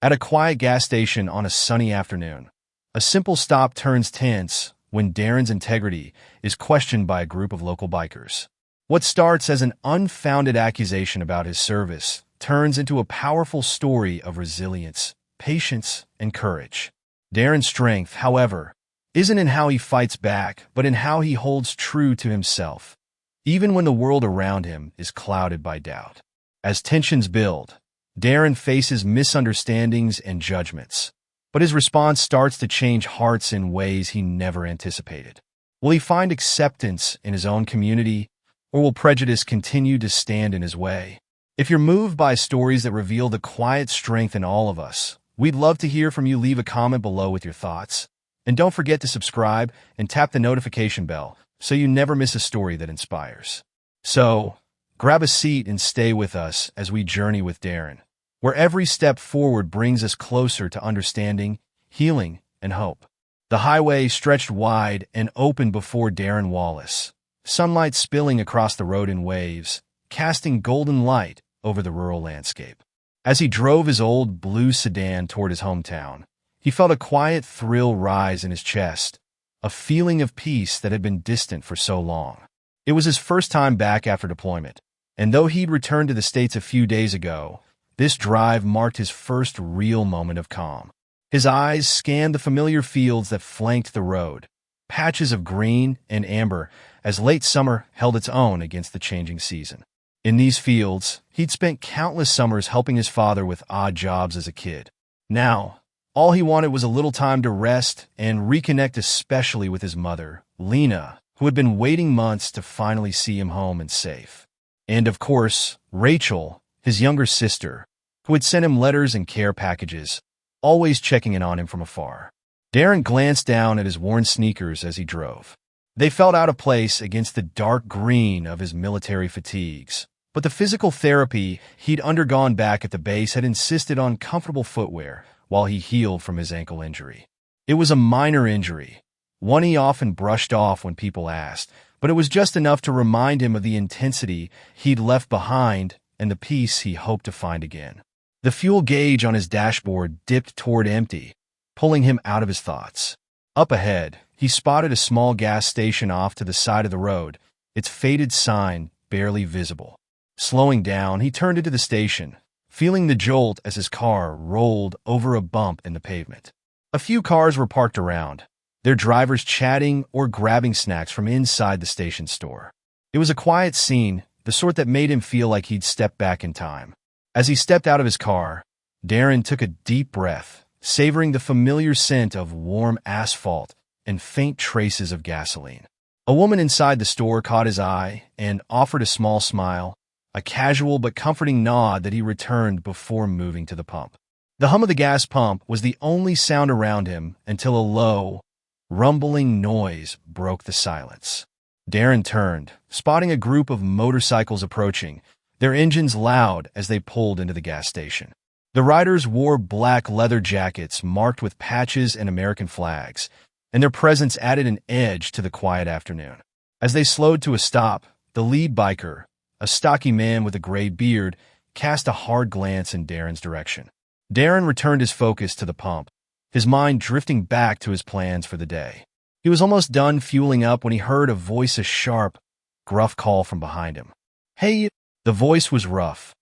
At a quiet gas station on a sunny afternoon, a simple stop turns tense when Darren's integrity is questioned by a group of local bikers. What starts as an unfounded accusation about his service turns into a powerful story of resilience, patience, and courage. Darren's strength, however, isn't in how he fights back, but in how he holds true to himself, even when the world around him is clouded by doubt. As tensions build, Darren faces misunderstandings and judgments, but his response starts to change hearts in ways he never anticipated. Will he find acceptance in his own community, or will prejudice continue to stand in his way? If you're moved by stories that reveal the quiet strength in all of us, we'd love to hear from you. Leave a comment below with your thoughts. And don't forget to subscribe and tap the notification bell so you never miss a story that inspires. So, grab a seat and stay with us as we journey with Darren, where every step forward brings us closer to understanding, healing, and hope. The highway stretched wide and open before Darren Wallace, sunlight spilling across the road in waves, casting golden light over the rural landscape. As he drove his old blue sedan toward his hometown, he felt a quiet thrill rise in his chest, a feeling of peace that had been distant for so long. It was his first time back after deployment, and though he'd returned to the States a few days ago, this drive marked his first real moment of calm. His eyes scanned the familiar fields that flanked the road, patches of green and amber as late summer held its own against the changing season. In these fields, he'd spent countless summers helping his father with odd jobs as a kid. Now, all he wanted was a little time to rest and reconnect, especially with his mother, Lena, who had been waiting months to finally see him home and safe. And of course, Rachel, his younger sister, who had sent him letters and care packages, always checking in on him from afar. Darren glanced down at his worn sneakers as he drove. They felt out of place against the dark green of his military fatigues, but the physical therapy he'd undergone back at the base had insisted on comfortable footwear while he healed from his ankle injury. It was a minor injury, one he often brushed off when people asked, but it was just enough to remind him of the intensity he'd left behind and the peace he hoped to find again. The fuel gauge on his dashboard dipped toward empty, pulling him out of his thoughts. Up ahead, he spotted a small gas station off to the side of the road, its faded sign barely visible. Slowing down, he turned into the station, feeling the jolt as his car rolled over a bump in the pavement. A few cars were parked around, their drivers chatting or grabbing snacks from inside the station store. It was a quiet scene, the sort that made him feel like he'd stepped back in time. As he stepped out of his car, Darren took a deep breath, savoring the familiar scent of warm asphalt and faint traces of gasoline. A woman inside the store caught his eye and offered a small smile, a casual but comforting nod that he returned before moving to the pump. The hum of the gas pump was the only sound around him until a low, rumbling noise broke the silence. Darren turned, spotting a group of motorcycles approaching, their engines loud as they pulled into the gas station. The riders wore black leather jackets marked with patches and American flags, and their presence added an edge to the quiet afternoon. As they slowed to a stop, the lead biker, a stocky man with a gray beard, cast a hard glance in Darren's direction. Darren returned his focus to the pump, his mind drifting back to his plans for the day. He was almost done fueling up when he heard a sharp, gruff call from behind him. "Hey!" The voice was rough,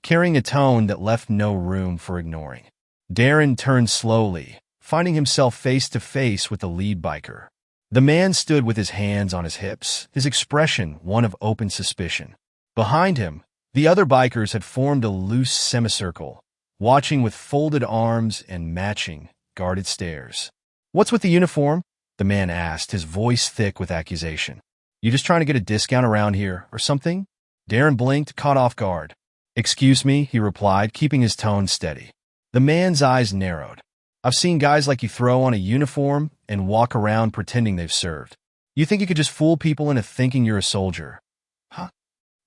carrying a tone that left no room for ignoring. Darren turned slowly, finding himself face to face with the lead biker. The man stood with his hands on his hips, his expression one of open suspicion. Behind him, the other bikers had formed a loose semicircle, watching with folded arms and matching, guarded stares. "What's with the uniform?" the man asked, his voice thick with accusation. "You just trying to get a discount around here, or something?" Darren blinked, caught off guard. "Excuse me," he replied, keeping his tone steady. The man's eyes narrowed. "I've seen guys like you throw on a uniform and walk around pretending they've served. You think you could just fool people into thinking you're a soldier, huh?"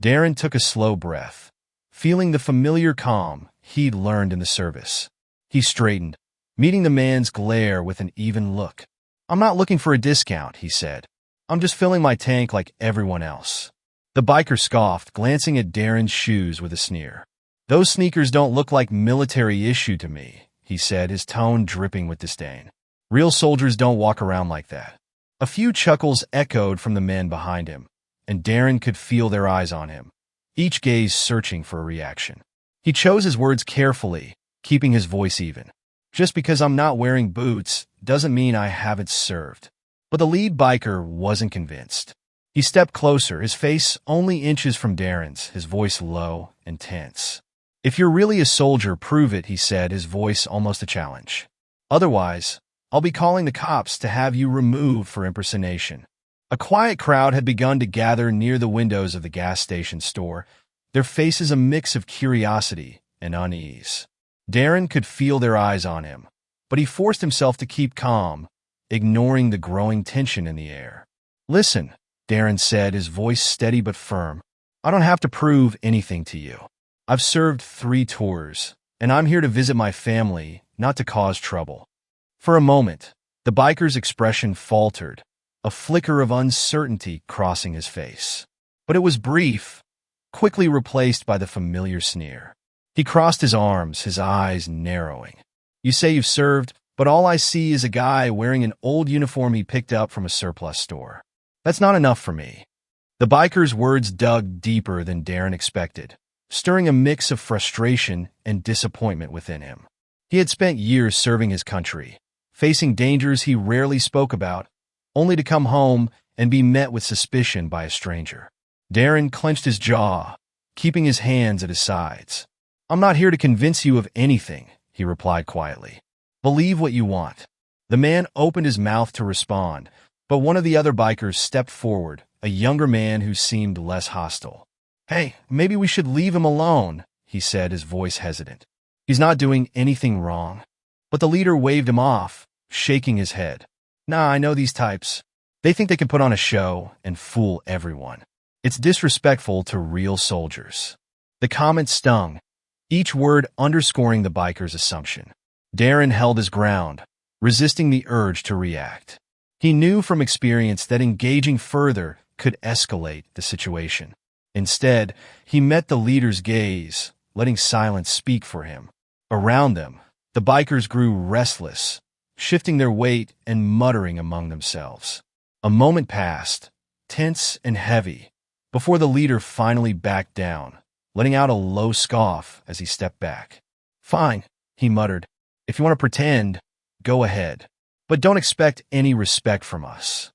Darren took a slow breath, feeling the familiar calm he'd learned in the service. He straightened, meeting the man's glare with an even look. "I'm not looking for a discount," he said. "I'm just filling my tank like everyone else." The biker scoffed, glancing at Darren's shoes with a sneer. "Those sneakers don't look like military issue to me," he said, his tone dripping with disdain. Real soldiers don't walk around like that. A few chuckles echoed from the men behind him, and Darren could feel their eyes on him, each gaze searching for a reaction. He chose his words carefully, keeping his voice even. Just because I'm not wearing boots doesn't mean I haven't served. But the lead biker wasn't convinced. He stepped closer, his face only inches from Darren's, his voice low and tense. If you're really a soldier, prove it, he said, his voice almost a challenge. Otherwise, I'll be calling the cops to have you removed for impersonation. A quiet crowd had begun to gather near the windows of the gas station store, their faces a mix of curiosity and unease. Darren could feel their eyes on him, but he forced himself to keep calm, ignoring the growing tension in the air. Listen, Darren said, his voice steady but firm. I don't have to prove anything to you. I've served 3 tours, and I'm here to visit my family, not to cause trouble. For a moment, the biker's expression faltered, a flicker of uncertainty crossing his face. But it was brief, quickly replaced by the familiar sneer. He crossed his arms, his eyes narrowing. You say you've served, but all I see is a guy wearing an old uniform he picked up from a surplus store. That's not enough for me. The biker's words dug deeper than Darren expected, stirring a mix of frustration and disappointment within him. He had spent years serving his country, facing dangers he rarely spoke about, only to come home and be met with suspicion by a stranger. Darren clenched his jaw, keeping his hands at his sides. I'm not here to convince you of anything, he replied quietly. Believe what you want. The man opened his mouth to respond, but one of the other bikers stepped forward, a younger man who seemed less hostile. Hey, maybe we should leave him alone, he said, his voice hesitant. He's not doing anything wrong. But the leader waved him off, shaking his head. Nah, I know these types. They think they can put on a show and fool everyone. It's disrespectful to real soldiers. The comment stung, each word underscoring the biker's assumption. Darren held his ground, resisting the urge to react. He knew from experience that engaging further could escalate the situation. Instead, he met the leader's gaze, letting silence speak for him. Around them, the bikers grew restless, shifting their weight and muttering among themselves. A moment passed, tense and heavy, before the leader finally backed down, letting out a low scoff as he stepped back. Fine, he muttered. If you want to pretend, go ahead. But don't expect any respect from us.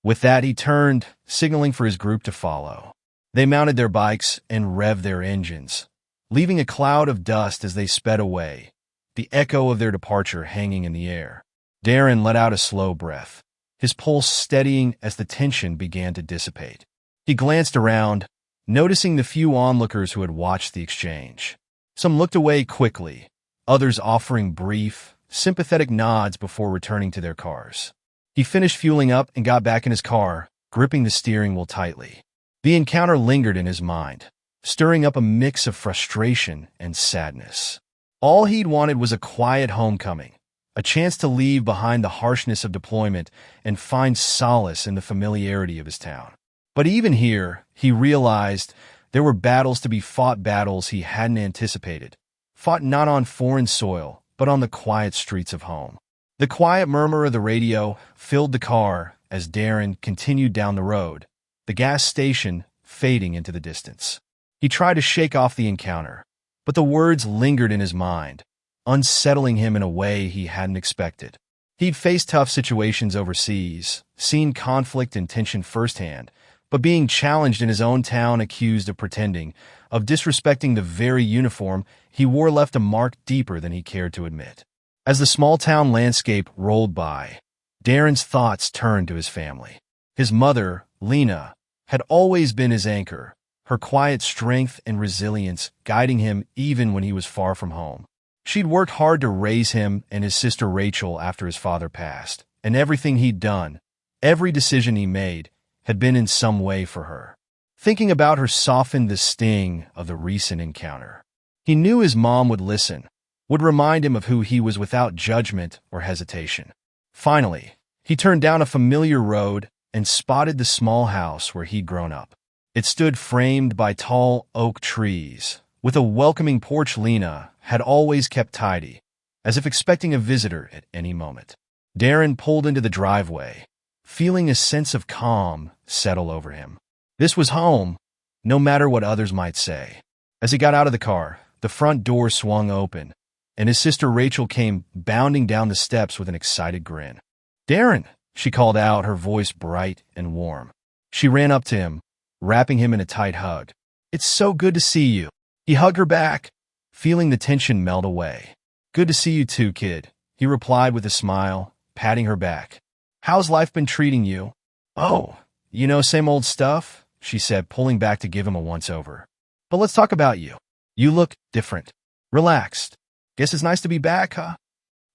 With that, he turned, signaling for his group to follow. They mounted their bikes and revved their engines, leaving a cloud of dust as they sped away, the echo of their departure hanging in the air. Darren let out a slow breath, his pulse steadying as the tension began to dissipate. He glanced around, noticing the few onlookers who had watched the exchange. Some looked away quickly, others offering brief, sympathetic nods before returning to their cars. He finished fueling up and got back in his car, gripping the steering wheel tightly. The encounter lingered in his mind, stirring up a mix of frustration and sadness. All he'd wanted was a quiet homecoming, a chance to leave behind the harshness of deployment and find solace in the familiarity of his town. But even here, he realized there were battles to be fought, battles he hadn't anticipated, fought not on foreign soil, but on the quiet streets of home. The quiet murmur of the radio filled the car as Darren continued down the road, the gas station fading into the distance. He tried to shake off the encounter, but the words lingered in his mind, unsettling him in a way he hadn't expected. He'd faced tough situations overseas, seen conflict and tension firsthand, but being challenged in his own town, accused of pretending, of disrespecting the very uniform he wore, left a mark deeper than he cared to admit. As the small-town landscape rolled by, Darren's thoughts turned to his family. His mother, Lena, had always been his anchor, her quiet strength and resilience guiding him even when he was far from home. She'd worked hard to raise him and his sister Rachel after his father passed, and everything he'd done, every decision he made, had been in some way for her. Thinking about her softened the sting of the recent encounter. He knew his mom would listen, would remind him of who he was without judgment or hesitation. Finally, he turned down a familiar road and spotted the small house where he'd grown up. It stood framed by tall oak trees, with a welcoming porch Lena had always kept tidy, as if expecting a visitor at any moment. Darren pulled into the driveway, feeling a sense of calm settle over him. This was home, no matter what others might say. As he got out of the car, the front door swung open, and his sister Rachel came bounding down the steps with an excited grin. "Darren," she called out, her voice bright and warm. She ran up to him, wrapping him in a tight hug. "It's so good to see you." He hugged her back, feeling the tension melt away. "Good to see you too, kid," he replied with a smile, patting her back. "How's life been treating you?" "Oh, same old stuff," she said, pulling back to give him a once-over. "But let's talk about you. You look different, relaxed. Guess it's nice to be back, huh?"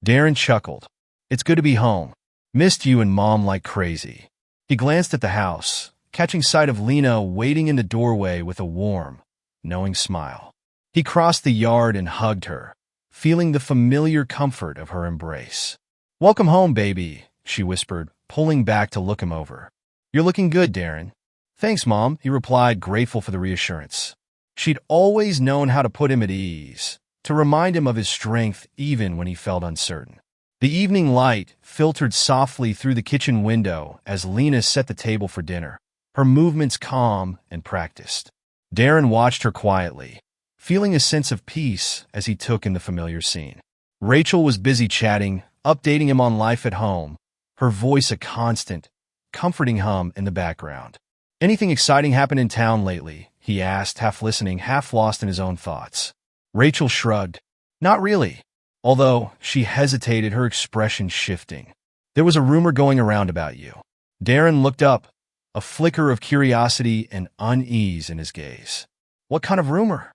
Darren chuckled. "It's good to be home. Missed you and Mom like crazy." He glanced at the house, catching sight of Lena waiting in the doorway with a warm, knowing smile. He crossed the yard and hugged her, feeling the familiar comfort of her embrace. "Welcome home, baby," she whispered, pulling back to look him over. "You're looking good, Darren." "Thanks, Mom," he replied, grateful for the reassurance. She'd always known how to put him at ease, to remind him of his strength even when he felt uncertain. The evening light filtered softly through the kitchen window as Lena set the table for dinner, her movements calm and practiced. Darren watched her quietly, feeling a sense of peace as he took in the familiar scene. Rachel was busy chatting, updating him on life at home, her voice a constant, comforting hum in the background. "Anything exciting happened in town lately?" he asked, half listening, half lost in his own thoughts. Rachel shrugged. "Not really," although she hesitated, her expression shifting. "There was a rumor going around about you." Darren looked up, a flicker of curiosity and unease in his gaze. "What kind of rumor?"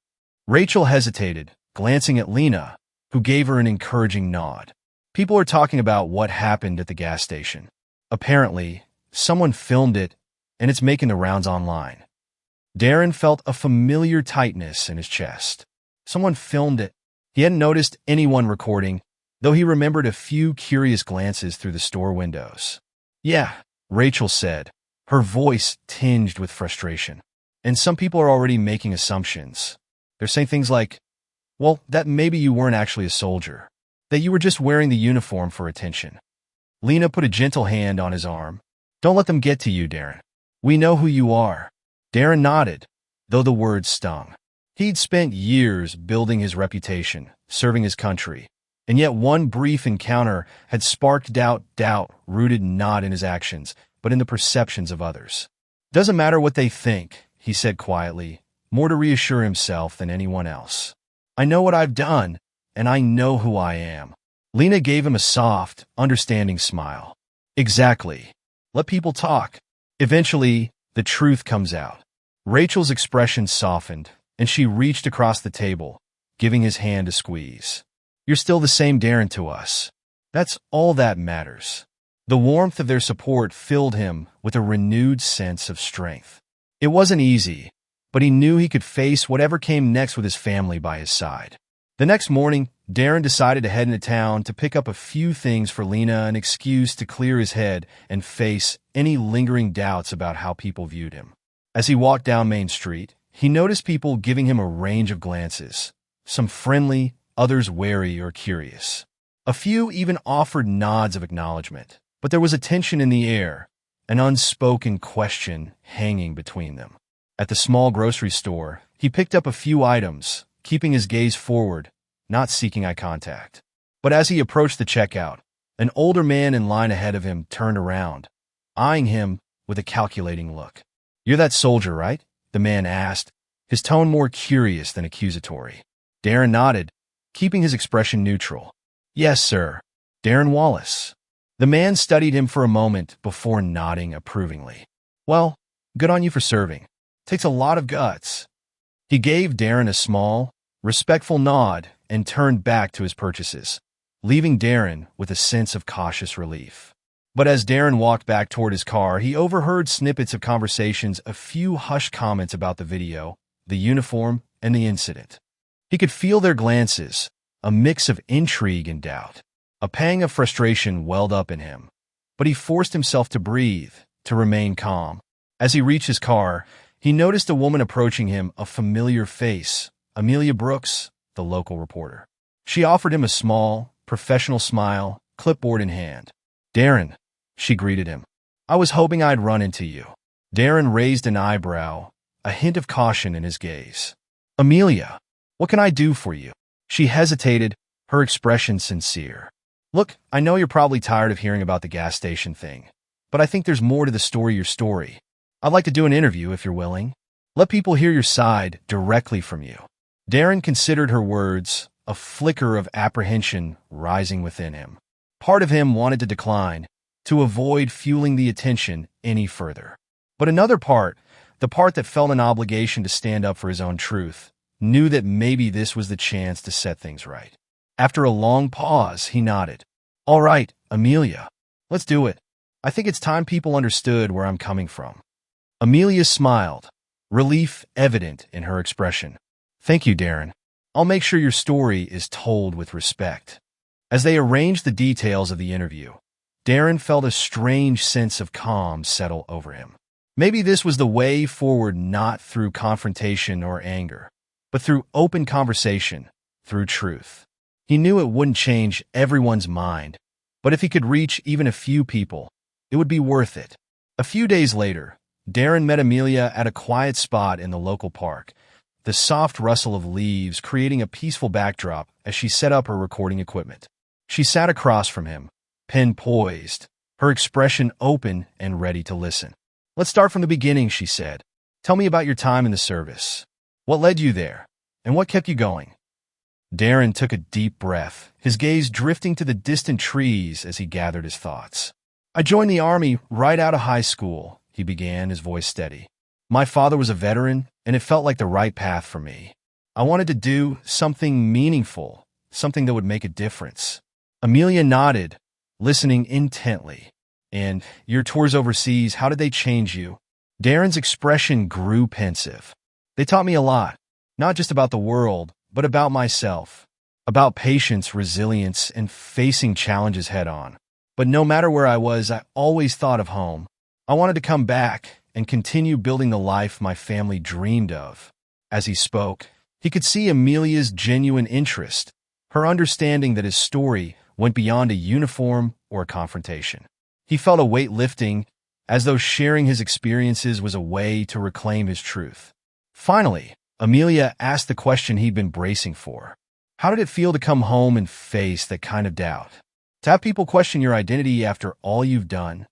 Rachel hesitated, glancing at Lena, who gave her an encouraging nod. "People are talking about what happened at the gas station. Apparently, someone filmed it, and it's making the rounds online." Darren felt a familiar tightness in his chest. Someone filmed it. He hadn't noticed anyone recording, though he remembered a few curious glances through the store windows. "Yeah," Rachel said, her voice tinged with frustration. "And some people are already making assumptions. They're saying things like, well, that maybe you weren't actually a soldier, that you were just wearing the uniform for attention." Lena put a gentle hand on his arm. "Don't let them get to you, Darren. We know who you are." Darren nodded, though the words stung. He'd spent years building his reputation, serving his country, and yet one brief encounter had sparked doubt rooted not in his actions, but in the perceptions of others. "Doesn't matter what they think," he said quietly, more to reassure himself than anyone else. "I know what I've done, and I know who I am." Lena gave him a soft, understanding smile. "Exactly. Let people talk. Eventually, the truth comes out." Rachel's expression softened, and she reached across the table, giving his hand a squeeze. "You're still the same Darren to us. That's all that matters." The warmth of their support filled him with a renewed sense of strength. It wasn't easy, but he knew he could face whatever came next with his family by his side. The next morning, Darren decided to head into town to pick up a few things for Lena, an excuse to clear his head and face any lingering doubts about how people viewed him. As he walked down Main Street, he noticed people giving him a range of glances, some friendly, others wary or curious. A few even offered nods of acknowledgement, but there was a tension in the air, an unspoken question hanging between them. At the small grocery store, he picked up a few items, keeping his gaze forward, not seeking eye contact. But as he approached the checkout, an older man in line ahead of him turned around, eyeing him with a calculating look. "You're that soldier, right?" the man asked, his tone more curious than accusatory. Darren nodded, keeping his expression neutral. "Yes, sir. Darren Wallace." The man studied him for a moment before nodding approvingly. "Well, good on you for serving. Takes a lot of guts." He gave Darren a small, respectful nod and turned back to his purchases, leaving Darren with a sense of cautious relief. But as Darren walked back toward his car, he overheard snippets of conversations, a few hushed comments about the video, the uniform, and the incident. He could feel their glances, a mix of intrigue and doubt. A pang of frustration welled up in him, but he forced himself to breathe, to remain calm. As he reached his car, he noticed a woman approaching him, a familiar face, Amelia Brooks, the local reporter. She offered him a small, professional smile, clipboard in hand. "Darren," she greeted him. "I was hoping I'd run into you." Darren raised an eyebrow, a hint of caution in his gaze. "Amelia, what can I do for you?" She hesitated, her expression sincere. "Look, I know you're probably tired of hearing about the gas station thing, but I think there's more to the story your story. I'd like to do an interview if you're willing. Let people hear your side directly from you." Darren considered her words, a flicker of apprehension rising within him. Part of him wanted to decline, to avoid fueling the attention any further. But another part, the part that felt an obligation to stand up for his own truth, knew that maybe this was the chance to set things right. After a long pause, he nodded. "All right, Amelia, let's do it. I think it's time people understood where I'm coming from." Amelia smiled, relief evident in her expression. "Thank you, Darren. I'll make sure your story is told with respect." As they arranged the details of the interview, Darren felt a strange sense of calm settle over him. Maybe this was the way forward, not through confrontation or anger, but through open conversation, through truth. He knew it wouldn't change everyone's mind, but if he could reach even a few people, it would be worth it. A few days later, Darren met Amelia at a quiet spot in the local park, the soft rustle of leaves creating a peaceful backdrop as she set up her recording equipment. She sat across from him, pen poised, her expression open and ready to listen. "Let's start from the beginning," she said. "Tell me about your time in the service. What led you there, and what kept you going?" Darren took a deep breath, his gaze drifting to the distant trees as he gathered his thoughts. "I joined the Army right out of high school," he began, his voice steady. "My father was a veteran, and it felt like the right path for me. I wanted to do something meaningful, something that would make a difference." Amelia nodded, listening intently. "And your tours overseas, how did they change you?" Darren's expression grew pensive. "They taught me a lot, not just about the world, but about myself, about patience, resilience, and facing challenges head-on. But no matter where I was, I always thought of home. I wanted to come back and continue building the life my family dreamed of." As he spoke, he could see Amelia's genuine interest, her understanding that his story went beyond a uniform or a confrontation. He felt a weight lifting, as though sharing his experiences was a way to reclaim his truth. Finally, Amelia asked the question he'd been bracing for. "How did it feel to come home and face that kind of doubt? To have people question your identity after all you've done?"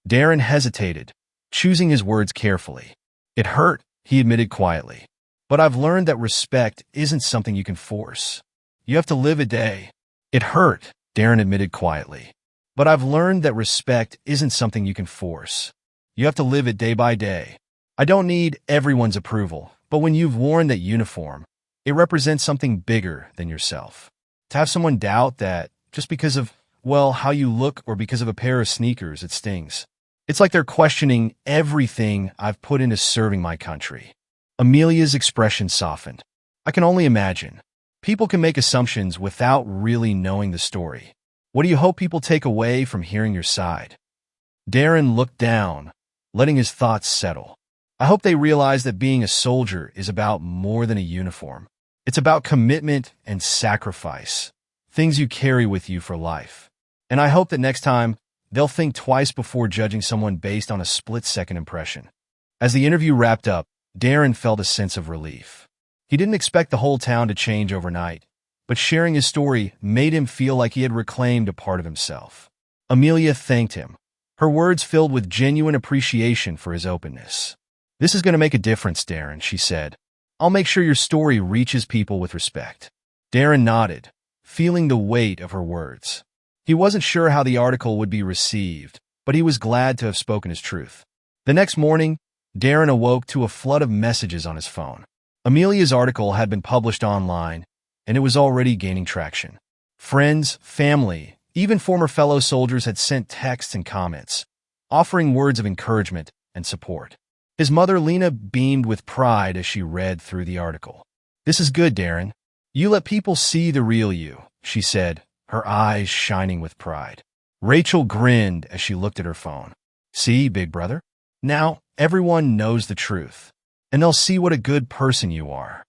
Darren hesitated, choosing his words carefully. "It hurt," he admitted quietly. "But I've learned that respect isn't something you can force. You have to live a day." "It hurt," Darren admitted quietly. "But I've learned that respect isn't something you can force. You have to live it day by day. I don't need everyone's approval, but when you've worn that uniform, it represents something bigger than yourself. To have someone doubt that just because of, well, how you look or because of a pair of sneakers, it stings. It's like they're questioning everything I've put into serving my country." Amelia's expression softened. "I can only imagine. People can make assumptions without really knowing the story. What do you hope people take away from hearing your side?" Darren looked down, letting his thoughts settle. "I hope they realize that being a soldier is about more than a uniform. It's about commitment and sacrifice, things you carry with you for life. And I hope that next time, they'll think twice before judging someone based on a split-second impression." As the interview wrapped up, Darren felt a sense of relief. He didn't expect the whole town to change overnight, but sharing his story made him feel like he had reclaimed a part of himself. Amelia thanked him, her words filled with genuine appreciation for his openness. "This is going to make a difference, Darren," she said. "I'll make sure your story reaches people with respect." Darren nodded, feeling the weight of her words. He wasn't sure how the article would be received, but he was glad to have spoken his truth. The next morning, Darren awoke to a flood of messages on his phone. Amelia's article had been published online, and it was already gaining traction. Friends, family, even former fellow soldiers had sent texts and comments, offering words of encouragement and support. His mother, Lena, beamed with pride as she read through the article. "This is good, Darren. You let people see the real you," she said, her eyes shining with pride. Rachel grinned as she looked at her phone. "See, big brother? Now everyone knows the truth, and they'll see what a good person you are."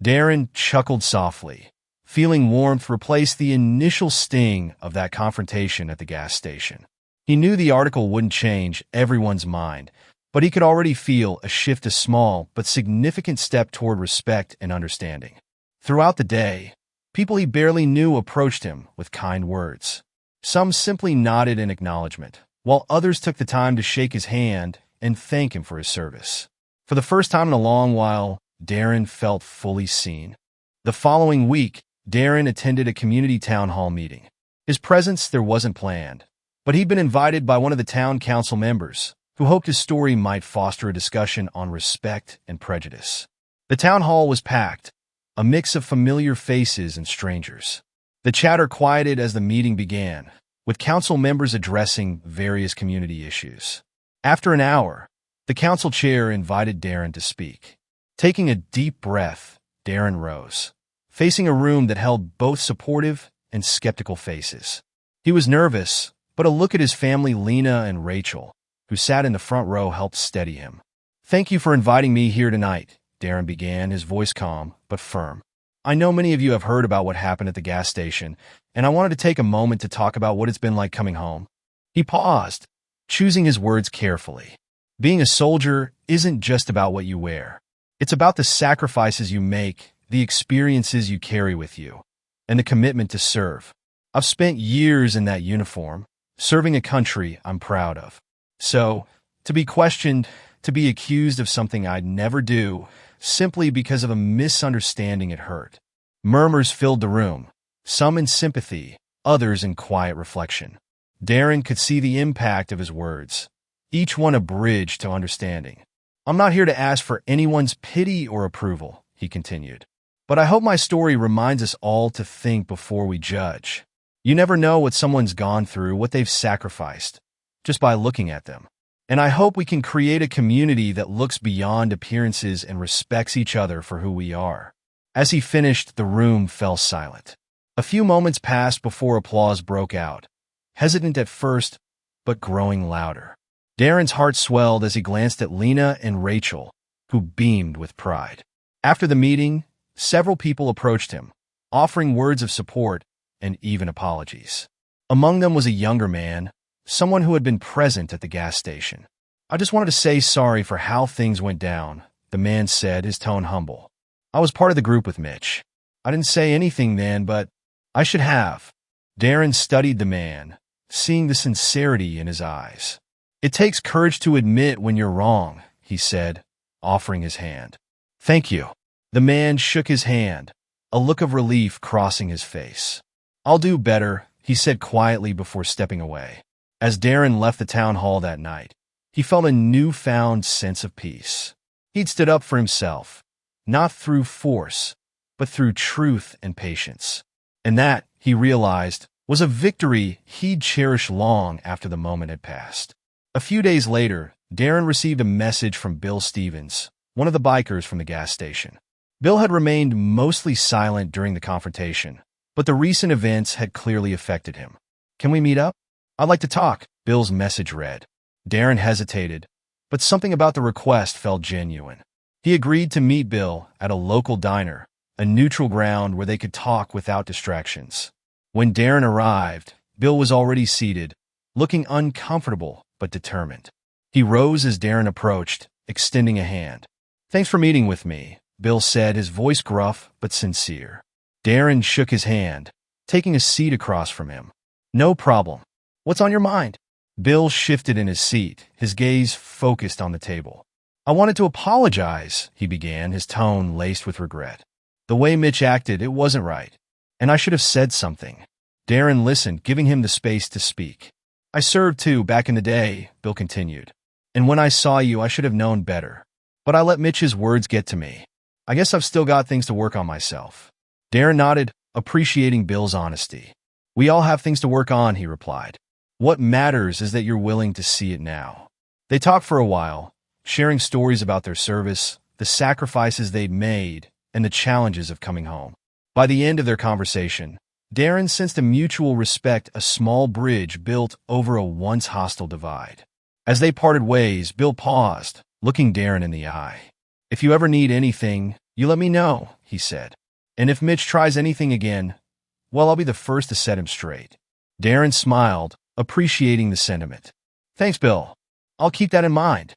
Darren chuckled softly, Feeling warmth replaced the initial sting of that confrontation at the gas station. He knew the article wouldn't change everyone's mind, but he could already feel a shift, a small but significant step toward respect and understanding. Throughout the day, people he barely knew approached him with kind words. Some simply nodded in acknowledgement, while others took the time to shake his hand and thank him for his service. For the first time in a long while, Darren felt fully seen. The following week, Darren attended a community town hall meeting. His presence there wasn't planned, but he'd been invited by one of the town council members, who hoped his story might foster a discussion on respect and prejudice. The town hall was packed, a mix of familiar faces and strangers. The chatter quieted as the meeting began, with council members addressing various community issues. After an hour, the council chair invited Darren to speak. Taking a deep breath, Darren rose, facing a room that held both supportive and skeptical faces. He was nervous, but a look at his family, Lena and Rachel, who sat in the front row, helped steady him. "Thank you for inviting me here tonight," Darren began, his voice calm but firm. "I know many of you have heard about what happened at the gas station, and I wanted to take a moment to talk about what it's been like coming home." He paused, choosing his words carefully. Being a soldier isn't just about what you wear. It's about the sacrifices you make, the experiences you carry with you, and the commitment to serve. I've spent years in that uniform, serving a country I'm proud of. So, to be questioned, to be accused of something I'd never do, simply because of a misunderstanding, it hurt. Murmurs filled the room, some in sympathy, others in quiet reflection. Darren could see the impact of his words, each one a bridge to understanding. "I'm not here to ask for anyone's pity or approval," he continued. "But I hope my story reminds us all to think before we judge. You never know what someone's gone through, what they've sacrificed, just by looking at them. And I hope we can create a community that looks beyond appearances and respects each other for who we are." As he finished, the room fell silent. A few moments passed before applause broke out, hesitant at first, but growing louder. Darren's heart swelled as he glanced at Lena and Rachel, who beamed with pride. After the meeting, several people approached him, offering words of support and even apologies. Among them was a younger man, someone who had been present at the gas station. "I just wanted to say sorry for how things went down," the man said, his tone humble. "I was part of the group with Mitch. I didn't say anything then, but I should have." Darren studied the man, seeing the sincerity in his eyes. "It takes courage to admit when you're wrong," he said, offering his hand. "Thank you." The man shook his hand, a look of relief crossing his face. "I'll do better," he said quietly before stepping away. As Darren left the town hall that night, he felt a newfound sense of peace. He'd stood up for himself, not through force, but through truth and patience. And that, he realized, was a victory he'd cherish long after the moment had passed. A few days later, Darren received a message from Bill Stevens, one of the bikers from the gas station. Bill had remained mostly silent during the confrontation, but the recent events had clearly affected him. "Can we meet up? I'd like to talk," Bill's message read. Darren hesitated, but something about the request felt genuine. He agreed to meet Bill at a local diner, a neutral ground where they could talk without distractions. When Darren arrived, Bill was already seated, looking uncomfortable but determined. He rose as Darren approached, extending a hand. "Thanks for meeting with me," Bill said, his voice gruff but sincere. Darren shook his hand, taking a seat across from him. "No problem. What's on your mind?" Bill shifted in his seat, his gaze focused on the table. "I wanted to apologize," he began, his tone laced with regret. "The way Mitch acted, it wasn't right, and I should have said something." Darren listened, giving him the space to speak. "I served too back in the day," Bill continued. "And when I saw you, I should have known better. But I let Mitch's words get to me. I guess I've still got things to work on myself." Darren nodded, appreciating Bill's honesty. "We all have things to work on," he replied. "What matters is that you're willing to see it now." They talked for a while, sharing stories about their service, the sacrifices they'd made, and the challenges of coming home. By the end of their conversation, Darren sensed a mutual respect, a small bridge built over a once hostile divide. As they parted ways, Bill paused, looking Darren in the eye. "If you ever need anything, you let me know," he said. And if Mitch tries anything again, well, I'll be the first to set him straight. Darren smiled, appreciating the sentiment. Thanks, Bill. I'll keep that in mind.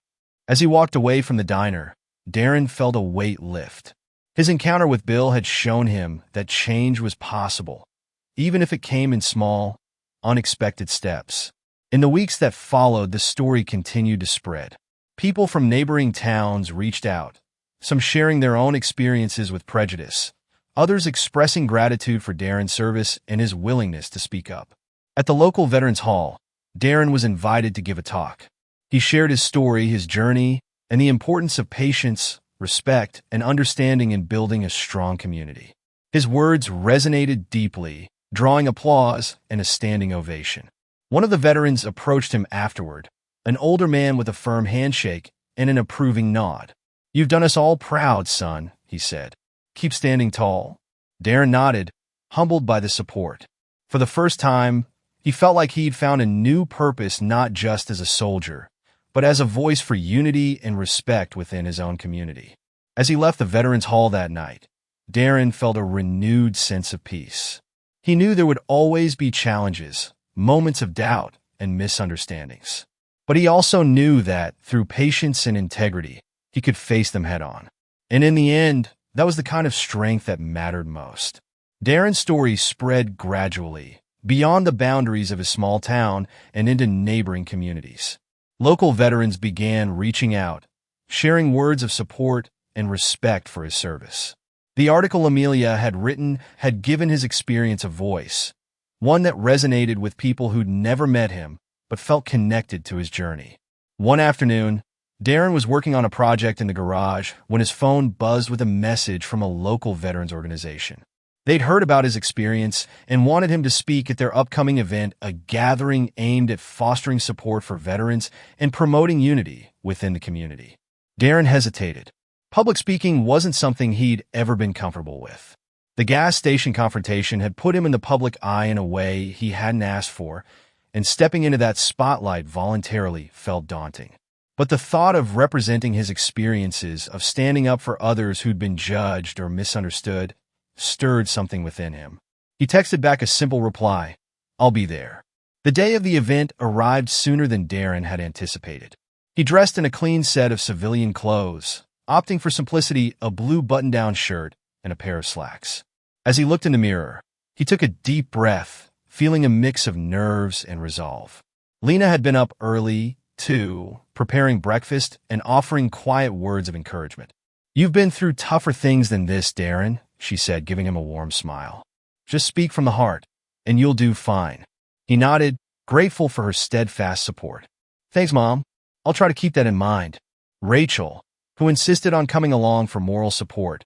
As he walked away from the diner, Darren felt a weight lift. His encounter with Bill had shown him that change was possible, even if it came in small, unexpected steps. In the weeks that followed, the story continued to spread. People from neighboring towns reached out, some sharing their own experiences with prejudice, others expressing gratitude for Darren's service and his willingness to speak up. At the local Veterans Hall, Darren was invited to give a talk. He shared his story, his journey, and the importance of patience, respect, and understanding in building a strong community. His words resonated deeply, drawing applause and a standing ovation. One of the veterans approached him afterward, an older man with a firm handshake and an approving nod. "You've done us all proud, son," he said. "Keep standing tall." Darren nodded, humbled by the support. For the first time, he felt like he'd found a new purpose, not just as a soldier, but as a voice for unity and respect within his own community. As he left the Veterans Hall that night, Darren felt a renewed sense of peace. He knew there would always be challenges, moments of doubt, and misunderstandings. But he also knew that, through patience and integrity, he could face them head-on. And in the end, that was the kind of strength that mattered most. Darren's story spread gradually, beyond the boundaries of his small town and into neighboring communities. Local veterans began reaching out, sharing words of support and respect for his service. The article Amelia had written had given his experience a voice, one that resonated with people who'd never met him but felt connected to his journey. One afternoon, Darren was working on a project in the garage when his phone buzzed with a message from a local veterans organization. They'd heard about his experience and wanted him to speak at their upcoming event, a gathering aimed at fostering support for veterans and promoting unity within the community. Darren hesitated. Public speaking wasn't something he'd ever been comfortable with. The gas station confrontation had put him in the public eye in a way he hadn't asked for, and stepping into that spotlight voluntarily felt daunting. But the thought of representing his experiences, of standing up for others who'd been judged or misunderstood, stirred something within him. He texted back a simple reply, "I'll be there." The day of the event arrived sooner than Darren had anticipated. He dressed in a clean set of civilian clothes, opting for simplicity, a blue button-down shirt and a pair of slacks. As he looked in the mirror, he took a deep breath, feeling a mix of nerves and resolve. Lena had been up early, too, preparing breakfast and offering quiet words of encouragement. "You've been through tougher things than this, Darren," she said, giving him a warm smile. "Just speak from the heart, and you'll do fine." He nodded, grateful for her steadfast support. "Thanks, Mom. I'll try to keep that in mind." Rachel, who insisted on coming along for moral support,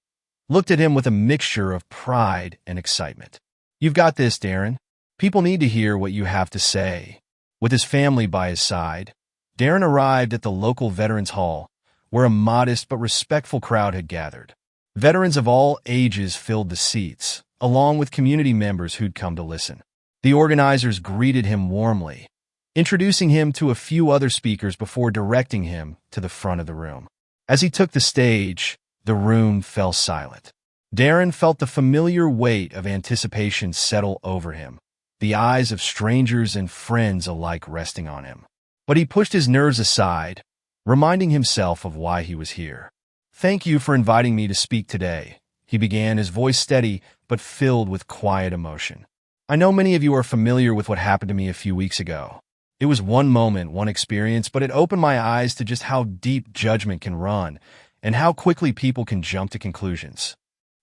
looked at him with a mixture of pride and excitement. "You've got this, Darren. People need to hear what you have to say." With his family by his side, Darren arrived at the local Veterans Hall, where a modest but respectful crowd had gathered. Veterans of all ages filled the seats, along with community members who'd come to listen. The organizers greeted him warmly, introducing him to a few other speakers before directing him to the front of the room. As he took the stage, the room fell silent. Darren felt the familiar weight of anticipation settle over him, the eyes of strangers and friends alike resting on him. But he pushed his nerves aside, reminding himself of why he was here. "Thank you for inviting me to speak today," he began, his voice steady but filled with quiet emotion. "I know many of you are familiar with what happened to me a few weeks ago. It was one moment, one experience, but it opened my eyes to just how deep judgment can run and how quickly people can jump to conclusions."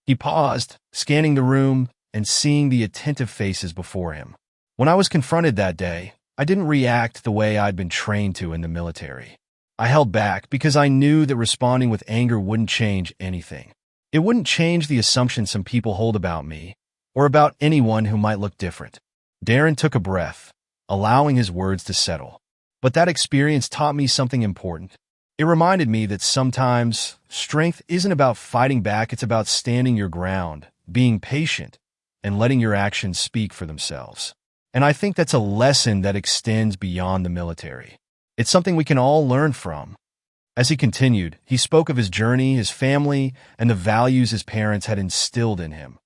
He paused, scanning the room and seeing the attentive faces before him. "When I was confronted that day, I didn't react the way I'd been trained to in the military. I held back because I knew that responding with anger wouldn't change anything. It wouldn't change the assumptions some people hold about me, or about anyone who might look different." Darren took a breath, allowing his words to settle. "But that experience taught me something important. It reminded me that sometimes strength isn't about fighting back, it's about standing your ground, being patient, and letting your actions speak for themselves. And I think that's a lesson that extends beyond the military. It's something we can all learn from." As he continued, he spoke of his journey, his family, and the values his parents had instilled in him: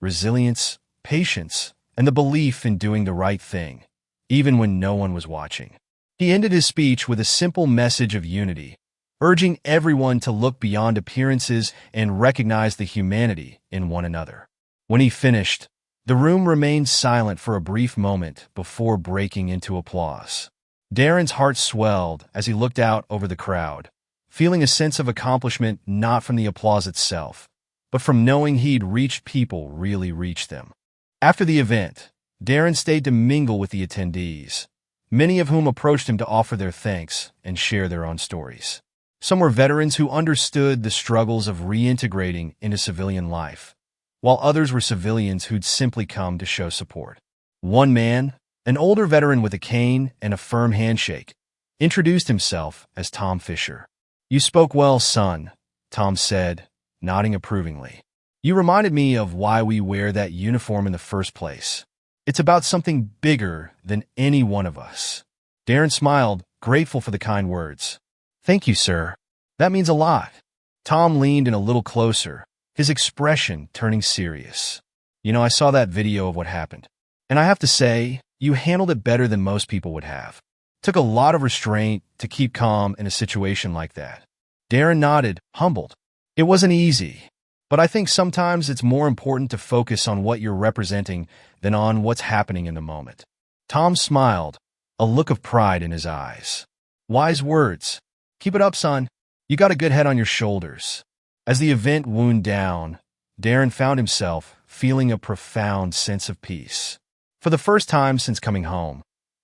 resilience, patience, and the belief in doing the right thing, even when no one was watching. He ended his speech with a simple message of unity, urging everyone to look beyond appearances and recognize the humanity in one another. When he finished, the room remained silent for a brief moment before breaking into applause. Darren's heart swelled as he looked out over the crowd, feeling a sense of accomplishment not from the applause itself, but from knowing he'd reached people really reached them. After the event, Darren stayed to mingle with the attendees, many of whom approached him to offer their thanks and share their own stories. Some were veterans who understood the struggles of reintegrating into civilian life, while others were civilians who'd simply come to show support. One man, an older veteran with a cane and a firm handshake, introduced himself as Tom Fisher. "You spoke well, son," Tom said, nodding approvingly. "You reminded me of why we wear that uniform in the first place. It's about something bigger than any one of us." Darren smiled, grateful for the kind words. "Thank you, sir. That means a lot." Tom leaned in a little closer, his expression turning serious. I saw that video of what happened, and I have to say, you handled it better than most people would have. Took a lot of restraint to keep calm in a situation like that." Darren nodded, humbled. "It wasn't easy, but I think sometimes it's more important to focus on what you're representing than on what's happening in the moment." Tom smiled, a look of pride in his eyes. "Wise words. Keep it up, son. You got a good head on your shoulders." As the event wound down, Darren found himself feeling a profound sense of peace. For the first time since coming home,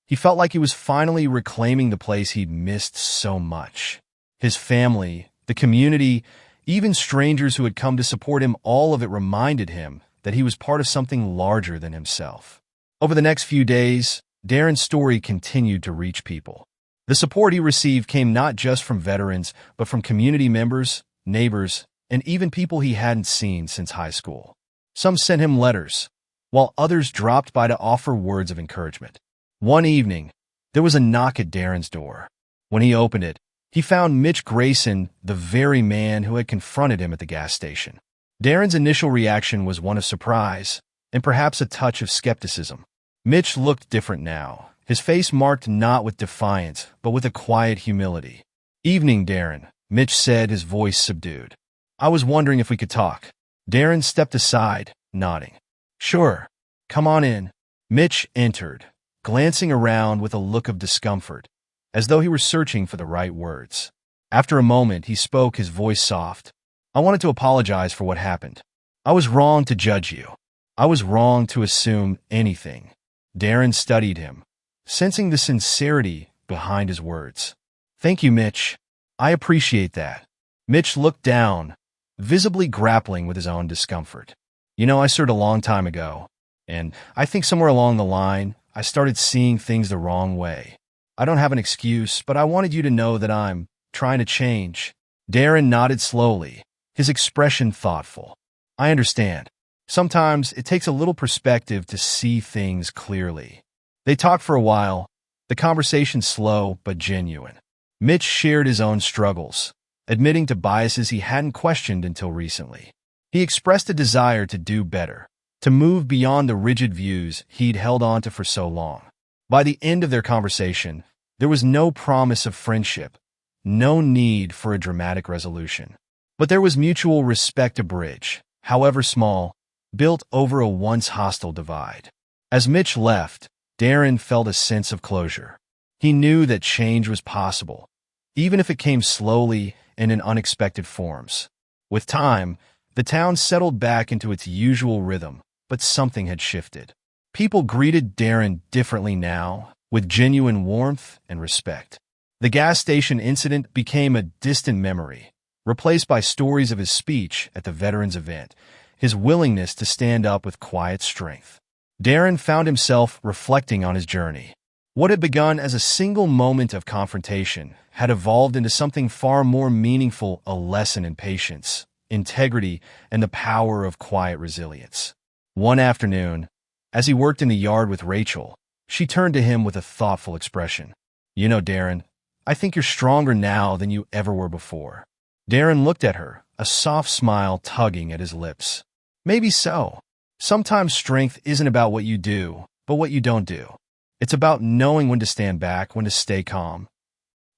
he felt like he was finally reclaiming the place he'd missed so much. His family, the community, even strangers who had come to support him, all of it reminded him that he was part of something larger than himself. Over the next few days, Darren's story continued to reach people. The support he received came not just from veterans, but from community members, neighbors, and even people he hadn't seen since high school. Some sent him letters, while others dropped by to offer words of encouragement. One evening, there was a knock at Darren's door. When he opened it, he found Mitch Grayson, the very man who had confronted him at the gas station. Darren's initial reaction was one of surprise, and perhaps a touch of skepticism. Mitch looked different now, his face marked not with defiance, but with a quiet humility. "Evening, Darren," Mitch said, his voice subdued. "I was wondering if we could talk." Darren stepped aside, nodding. "Sure. Come on in." Mitch entered, glancing around with a look of discomfort, as though he were searching for the right words. After a moment, he spoke, his voice soft. "I wanted to apologize for what happened. I was wrong to judge you. I was wrong to assume anything." Darren studied him, sensing the sincerity behind his words. "Thank you, Mitch. I appreciate that." Mitch looked down, visibly grappling with his own discomfort. "I served a long time ago, and I think somewhere along the line, I started seeing things the wrong way. I don't have an excuse, but I wanted you to know that I'm trying to change." Darren nodded slowly, his expression thoughtful. "I understand. Sometimes it takes a little perspective to see things clearly." They talked for a while, the conversation slow but genuine. Mitch shared his own struggles, admitting to biases he hadn't questioned until recently. He expressed a desire to do better, to move beyond the rigid views he'd held on to for so long. By the end of their conversation, there was no promise of friendship, no need for a dramatic resolution. But there was mutual respect, a bridge, however small, built over a once hostile divide. As Mitch left, Darren felt a sense of closure. He knew that change was possible, even if it came slowly and in unexpected forms. With time, the town settled back into its usual rhythm, but something had shifted. People greeted Darren differently now, with genuine warmth and respect. The gas station incident became a distant memory, replaced by stories of his speech at the veterans event, his willingness to stand up with quiet strength. Darren found himself reflecting on his journey. What had begun as a single moment of confrontation had evolved into something far more meaningful, a lesson in patience, integrity, and the power of quiet resilience. One afternoon, as he worked in the yard with Rachel, she turned to him with a thoughtful expression. "Darren, I think you're stronger now than you ever were before. Darren looked at her, a soft smile tugging at his lips. Maybe so. Sometimes strength isn't about what you do, but what you don't do. It's about knowing when to stand back, when to stay calm.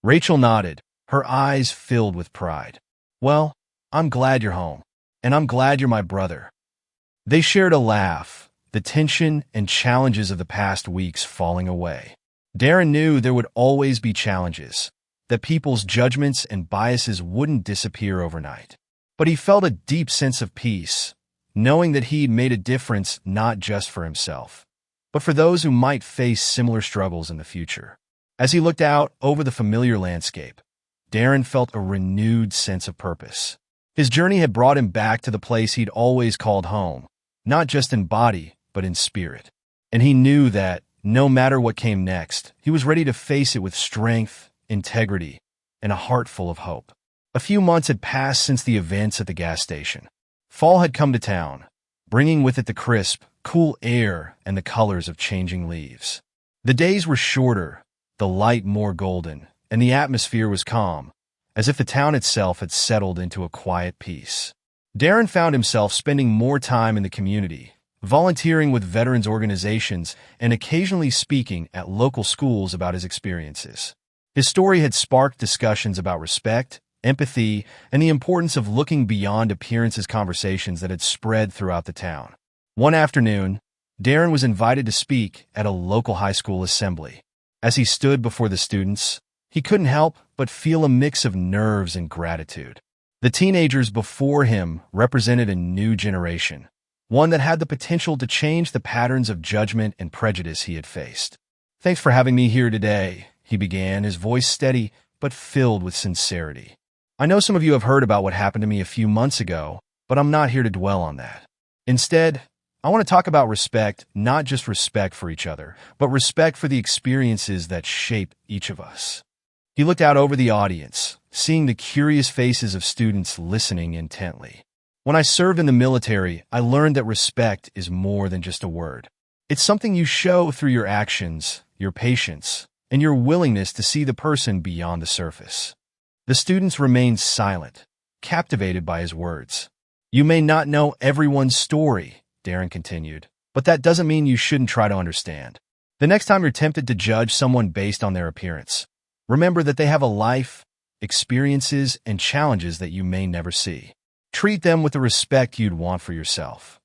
Rachel nodded, her eyes filled with pride. Well, I'm glad you're home, and I'm glad you're my brother. They shared a laugh, the tension and challenges of the past weeks falling away. Darren knew there would always be challenges, that people's judgments and biases wouldn't disappear overnight. But he felt a deep sense of peace, knowing that he'd made a difference not just for himself, but for those who might face similar struggles in the future. As he looked out over the familiar landscape, Darren felt a renewed sense of purpose. His journey had brought him back to the place he'd always called home, not just in body, but in spirit. And he knew that, no matter what came next, he was ready to face it with strength, integrity, and a heart full of hope. A few months had passed since the events at the gas station. Fall had come to town, bringing with it the crisp, cool air and the colors of changing leaves. The days were shorter, the light more golden, and the atmosphere was calm, as if the town itself had settled into a quiet peace. Darren found himself spending more time in the community, volunteering with veterans organizations and occasionally speaking at local schools about his experiences. His story had sparked discussions about respect, empathy, and the importance of looking beyond appearances, conversations that had spread throughout the town. One afternoon, Darren was invited to speak at a local high school assembly. As he stood before the students, he couldn't help but feel a mix of nerves and gratitude. The teenagers before him represented a new generation, one that had the potential to change the patterns of judgment and prejudice he had faced. "Thanks for having me here today," he began, his voice steady but filled with sincerity. "I know some of you have heard about what happened to me a few months ago, but I'm not here to dwell on that. Instead, I want to talk about respect, not just respect for each other, but respect for the experiences that shape each of us." He looked out over the audience, seeing the curious faces of students listening intently. "When I served in the military, I learned that respect is more than just a word. It's something you show through your actions, your patience, and your willingness to see the person beyond the surface." The students remained silent, captivated by his words. "You may not know everyone's story," Darren continued, "but that doesn't mean you shouldn't try to understand. The next time you're tempted to judge someone based on their appearance, remember that they have a life, experiences, and challenges that you may never see. Treat them with the respect you'd want for yourself."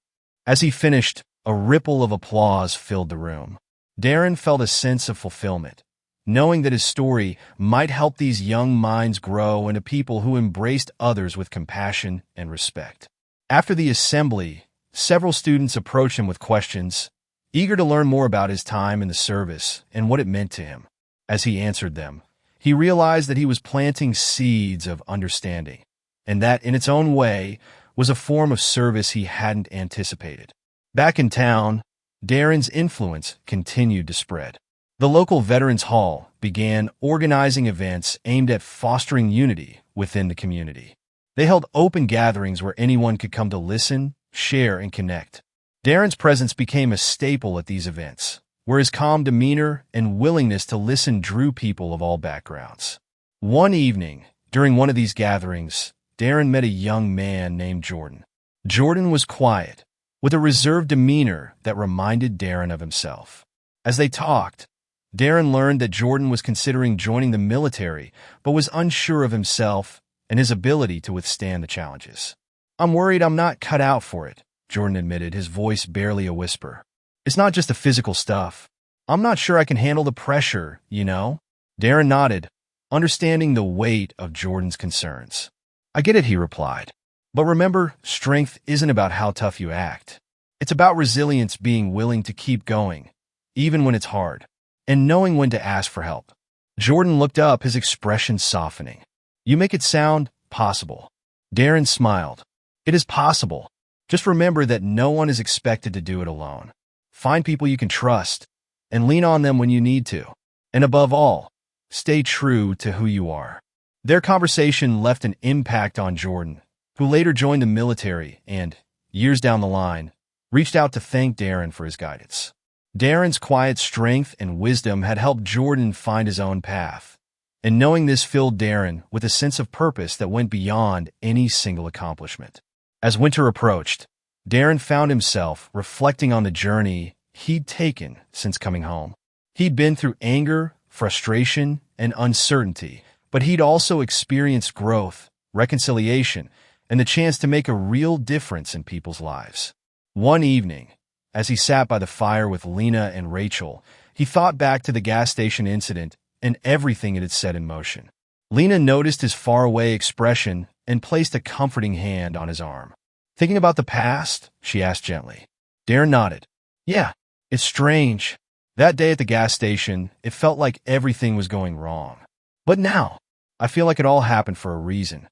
As he finished, a ripple of applause filled the room. Darren felt a sense of fulfillment, knowing that his story might help these young minds grow into people who embraced others with compassion and respect. After the assembly, several students approached him with questions, eager to learn more about his time in the service and what it meant to him. As he answered them, he realized that he was planting seeds of understanding, and that, in its own way, was a form of service he hadn't anticipated. Back in town, Darren's influence continued to spread. The local Veterans Hall began organizing events aimed at fostering unity within the community. They held open gatherings where anyone could come to listen, share, and connect. Darren's presence became a staple at these events, where his calm demeanor and willingness to listen drew people of all backgrounds. One evening, during one of these gatherings, Darren met a young man named Jordan. Jordan was quiet, with a reserved demeanor that reminded Darren of himself. As they talked, Darren learned that Jordan was considering joining the military, but was unsure of himself and his ability to withstand the challenges. "I'm worried I'm not cut out for it," Jordan admitted, his voice barely a whisper. "It's not just the physical stuff. I'm not sure I can handle the pressure, you know?" Darren nodded, understanding the weight of Jordan's concerns. "I get it," he replied. "But remember, strength isn't about how tough you act. It's about resilience, being willing to keep going, even when it's hard, and knowing when to ask for help." Jordan looked up, his expression softening. "You make it sound possible." Darren smiled. "It is possible. Just remember that no one is expected to do it alone. Find people you can trust, and lean on them when you need to. And above all, stay true to who you are." Their conversation left an impact on Jordan, who later joined the military and, years down the line, reached out to thank Darren for his guidance. Darren's quiet strength and wisdom had helped Jordan find his own path, And knowing this filled Darren with a sense of purpose that went beyond any single accomplishment. As winter approached, Darren found himself reflecting on the journey he'd taken since coming home. He'd been through anger, frustration, and uncertainty, but he'd also experienced growth, reconciliation, and the chance to make a real difference in people's lives. One evening, as he sat by the fire with Lena and Rachel, he thought back to the gas station incident and everything it had set in motion. Lena noticed his faraway expression and placed a comforting hand on his arm. "Thinking about the past?" she asked gently. Darren nodded. "Yeah, it's strange. That day at the gas station, it felt like everything was going wrong. But now, I feel like it all happened for a reason."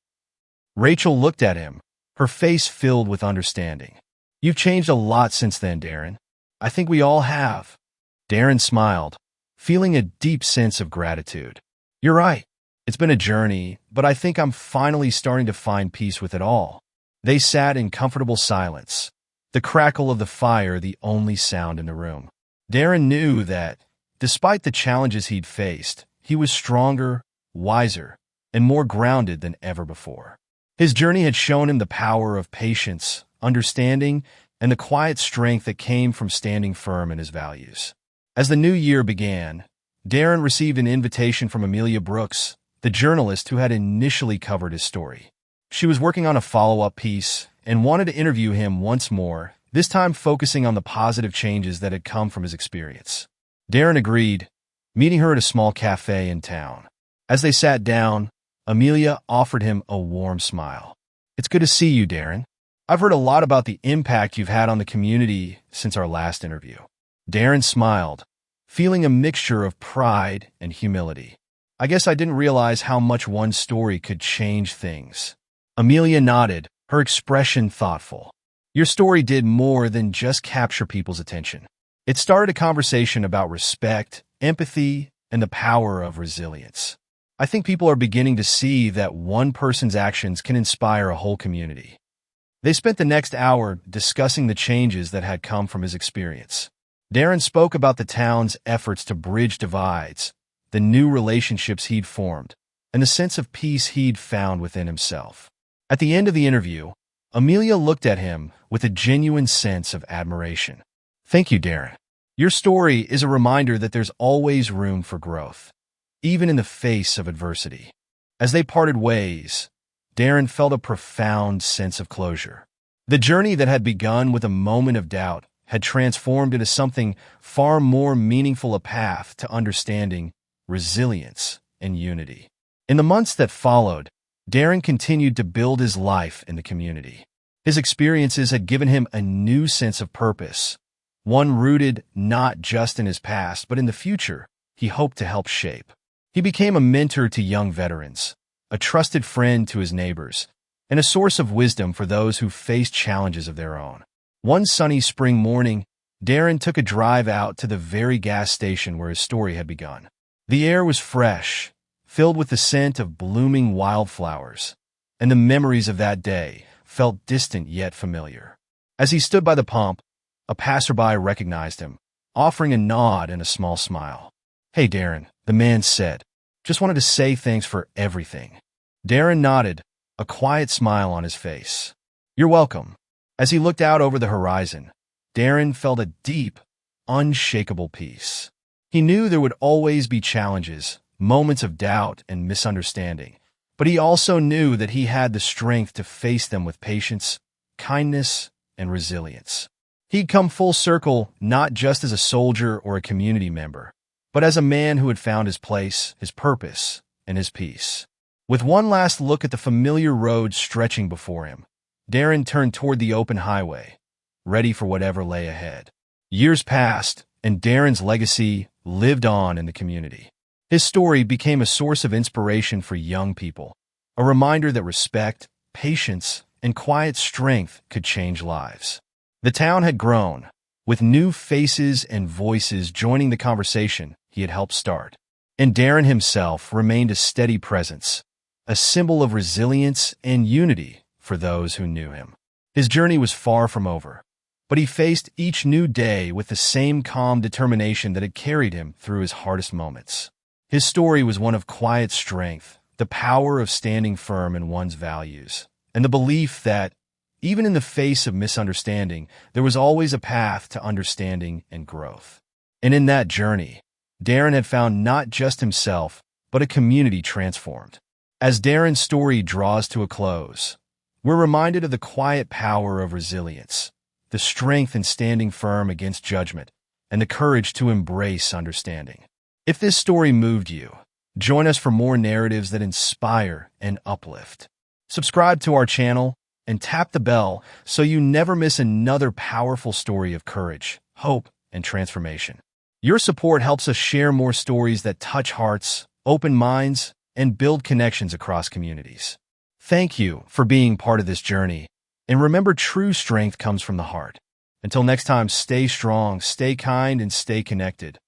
Rachel looked at him, her face filled with understanding. "You've changed a lot since then, Darren. I think we all have." Darren smiled, feeling a deep sense of gratitude. "You're right. It's been a journey, but I think I'm finally starting to find peace with it all." They sat in comfortable silence, the crackle of the fire the only sound in the room. Darren knew that, despite the challenges he'd faced, he was stronger, wiser, and more grounded than ever before. His journey had shown him the power of patience, understanding, and the quiet strength that came from standing firm in his values. As the new year began, Darren received an invitation from Amelia Brooks, the journalist who had initially covered his story. She was working on a follow-up piece and wanted to interview him once more, this time focusing on the positive changes that had come from his experience. Darren agreed, meeting her at a small cafe in town. As they sat down, Amelia offered him a warm smile. "It's good to see you, Darren. I've heard a lot about the impact you've had on the community since our last interview." Darren smiled, feeling a mixture of pride and humility. "I guess I didn't realize how much one story could change things." Amelia nodded, her expression thoughtful. "Your story did more than just capture people's attention. It started a conversation about respect, empathy, and the power of resilience. I think people are beginning to see that one person's actions can inspire a whole community." They spent the next hour discussing the changes that had come from his experience. Darren spoke about the town's efforts to bridge divides, the new relationships he'd formed, and the sense of peace he'd found within himself. At the end of the interview, Amelia looked at him with a genuine sense of admiration. "Thank you, Darren. Your story is a reminder that there's always room for growth, even in the face of adversity." As they parted ways, Darren felt a profound sense of closure. The journey that had begun with a moment of doubt had transformed into something far more meaningful, a path to understanding, resilience, and unity. In the months that followed, Darren continued to build his life in the community. His experiences had given him a new sense of purpose, one rooted not just in his past, but in the future he hoped to help shape. He became a mentor to young veterans, a trusted friend to his neighbors, and a source of wisdom for those who faced challenges of their own. One sunny spring morning, Darren took a drive out to the very gas station where his story had begun. The air was fresh, filled with the scent of blooming wildflowers, and the memories of that day felt distant yet familiar. As he stood by the pump, a passerby recognized him, offering a nod and a small smile. "Hey, Darren," the man said. "Just wanted to say thanks for everything." Darren nodded, a quiet smile on his face. "You're welcome." As he looked out over the horizon, Darren felt a deep, unshakable peace. He knew there would always be challenges, moments of doubt and misunderstanding, but he also knew that he had the strength to face them with patience, kindness, and resilience. He'd come full circle not just as a soldier or a community member, but as a man who had found his place, his purpose, and his peace. With one last look at the familiar road stretching before him, Darren turned toward the open highway, ready for whatever lay ahead. Years passed, and Darren's legacy lived on in the community. His story became a source of inspiration for young people, a reminder that respect, patience, and quiet strength could change lives. The town had grown, with new faces and voices joining the conversation he had helped start. And Darren himself remained a steady presence, a symbol of resilience and unity for those who knew him. His journey was far from over, but he faced each new day with the same calm determination that had carried him through his hardest moments. His story was one of quiet strength, the power of standing firm in one's values, and the belief that, even in the face of misunderstanding, there was always a path to understanding and growth. And in that journey, Darren had found not just himself, but a community transformed. As Darren's story draws to a close, we're reminded of the quiet power of resilience, the strength in standing firm against judgment, and the courage to embrace understanding. If this story moved you, join us for more narratives that inspire and uplift. Subscribe to our channel and tap the bell so you never miss another powerful story of courage, hope, and transformation. Your support helps us share more stories that touch hearts, open minds, and build connections across communities. Thank you for being part of this journey, and remember, true strength comes from the heart. Until next time, stay strong, stay kind, and stay connected.